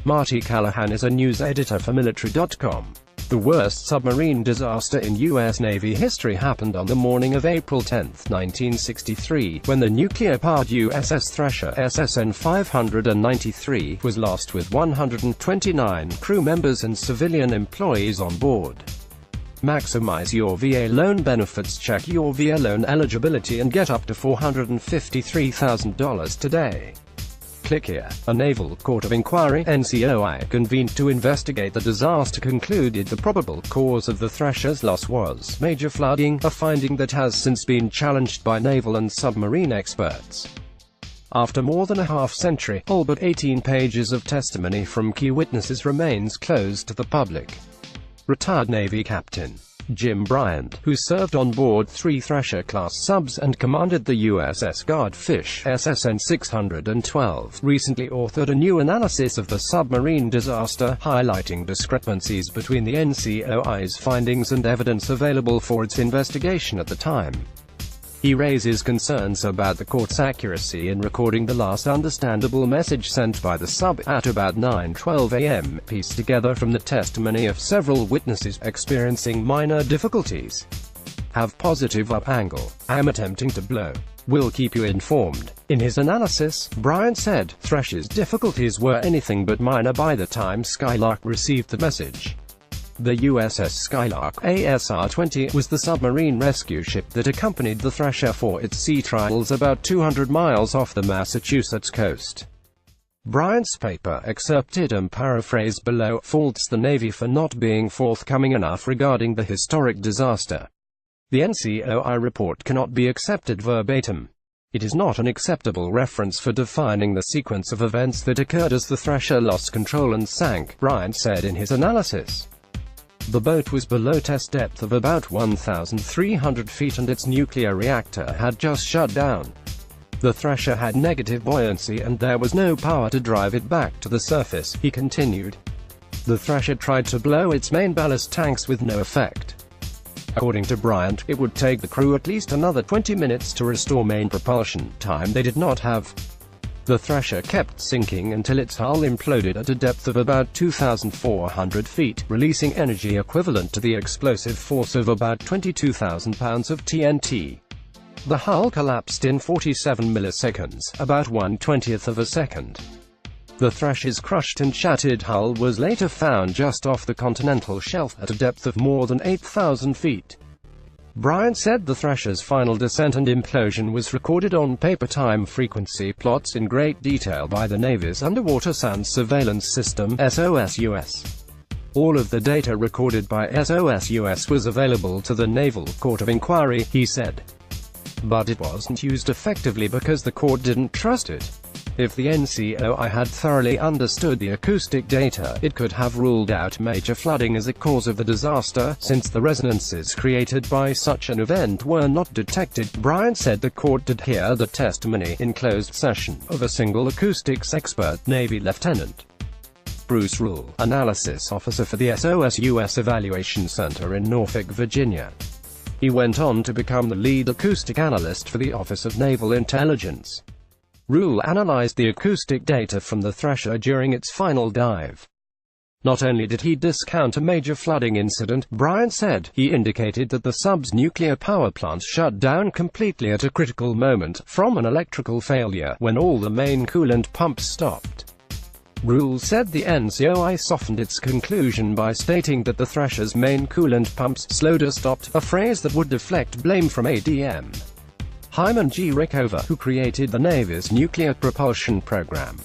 Marty Callaghan is a news editor for military.com. The worst submarine disaster in U.S. Navy history happened on the morning of April 10, 1963, when the nuclear-powered USS Thresher SSN 593 was lost with 129 crew members and civilian employees on board. Maximize your VA loan benefits. Check your VA loan eligibility and get up to $453,000 today. Click here. A Naval Court of Inquiry (NCOI) convened to investigate the disaster concluded the probable cause of the Thresher's loss was major flooding, a finding that has since been challenged by naval and submarine experts. After more than a half-century, all but 18 pages of testimony from key witnesses remains closed to the public. Retired Navy Captain Jim Bryant, who served on board 3 Thresher-class subs and commanded the USS Guardfish SSN 612, recently authored a new analysis of the submarine disaster, highlighting discrepancies between the NCOI's findings and evidence available for its investigation at the time. He raises concerns about the court's accuracy in recording the last understandable message sent by the sub at about 9:12 a.m., pieced together from the testimony of several witnesses experiencing minor difficulties. Have positive up angle. I'm attempting to blow. We'll keep you informed. In his analysis, Bryant said, Thresher's difficulties were anything but minor by the time Skylark received the message. The USS Skylark, ASR-20, was the submarine rescue ship that accompanied the Thresher for its sea trials about 200 miles off the Massachusetts coast. Bryant's paper, excerpted and paraphrased below, faults the Navy for not being forthcoming enough regarding the historic disaster. The NCOI report cannot be accepted verbatim. It is not an acceptable reference for defining the sequence of events that occurred as the Thresher lost control and sank, Bryant said in his analysis. The boat was below test depth of about 1,300 feet and its nuclear reactor had just shut down. The Thresher had negative buoyancy and there was no power to drive it back to the surface, he continued. The Thresher tried to blow its main ballast tanks with no effect. According to Bryant, it would take the crew at least another 20 minutes to restore main propulsion, time they did not have. The Thresher kept sinking until its hull imploded at a depth of about 2,400 feet, releasing energy equivalent to the explosive force of about 22,000 pounds of TNT. The hull collapsed in 47 milliseconds, about 1/20th of a second. The Thresher's crushed and shattered hull was later found just off the continental shelf, at a depth of more than 8,000 feet. Bryant said the Thresher's final descent and implosion was recorded on paper time frequency plots in great detail by the Navy's Underwater Sound Surveillance System (SOSUS). All of the data recorded by SOSUS was available to the Naval Court of Inquiry, he said. But it wasn't used effectively because the court didn't trust it. If the NCOI had thoroughly understood the acoustic data, it could have ruled out major flooding as a cause of the disaster, since the resonances created by such an event were not detected. Bryant said the court did hear the testimony, in closed session, of a single acoustics expert, Navy Lieutenant Bruce Rule, analysis officer for the SOSUS Evaluation Center in Norfolk, Virginia. He went on to become the lead acoustic analyst for the Office of Naval Intelligence. Rule analyzed the acoustic data from the Thresher during its final dive. Not only did he discount a major flooding incident, Bryant said, he indicated that the sub's nuclear power plant shut down completely at a critical moment, from an electrical failure, when all the main coolant pumps stopped. Rule said the NCOI softened its conclusion by stating that the Thresher's main coolant pumps slowed or stopped, a phrase that would deflect blame from ADM Hyman G. Rickover, who created the Navy's nuclear propulsion program.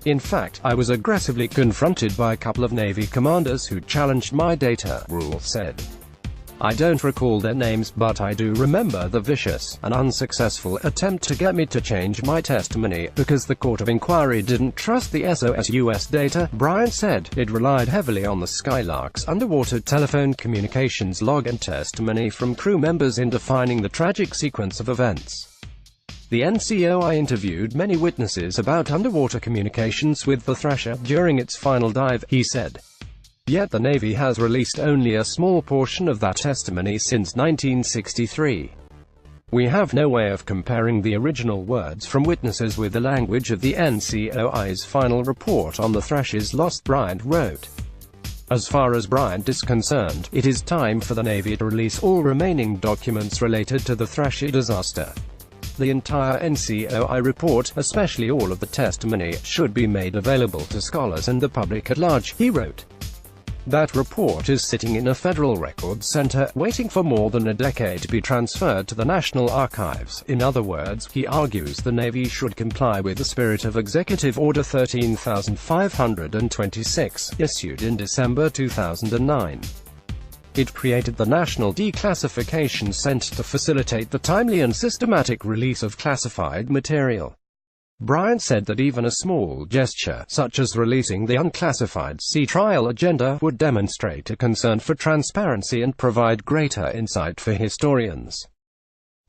In fact, I was aggressively confronted by a couple of Navy commanders who challenged my data, Rule said. I don't recall their names, but I do remember the vicious and unsuccessful attempt to get me to change my testimony, because the Court of Inquiry didn't trust the SOSUS data, Bryant said. It relied heavily on the Skylark's underwater telephone communications log and testimony from crew members in defining the tragic sequence of events. The NCOI interviewed many witnesses about underwater communications with the Thresher during its final dive, he said. Yet the Navy has released only a small portion of that testimony since 1963. We have no way of comparing the original words from witnesses with the language of the NCOI's final report on the Thresher's loss, Bryant wrote. As far as Bryant is concerned, it is time for the Navy to release all remaining documents related to the Thresher disaster. The entire NCOI report, especially all of the testimony, should be made available to scholars and the public at large, he wrote. That report is sitting in a federal records center, waiting for more than a decade to be transferred to the National Archives. In other words, he argues the Navy should comply with the spirit of Executive Order 13,526, issued in December 2009. It created the National Declassification Center to facilitate the timely and systematic release of classified material. Bryant said that even a small gesture, such as releasing the unclassified sea trial agenda, would demonstrate a concern for transparency and provide greater insight for historians.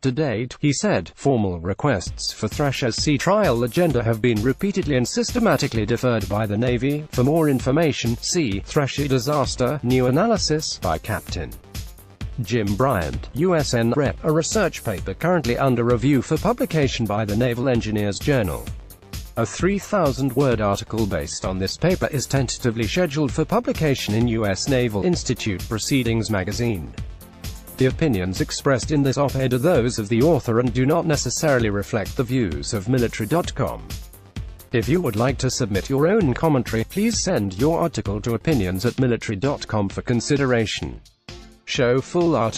To date, he said, formal requests for Thresher's sea trial agenda have been repeatedly and systematically deferred by the Navy. For more information, see Thresher Disaster, New Analysis, by Captain Jim Bryant, USN Rep., a research paper currently under review for publication by the Naval Engineers Journal. A 3,000-word article based on this paper is tentatively scheduled for publication in U.S. Naval Institute Proceedings magazine. The opinions expressed in this op-ed are those of the author and do not necessarily reflect the views of military.com. If you would like to submit your own commentary, please send your article to opinions@military.com for consideration. Show full article.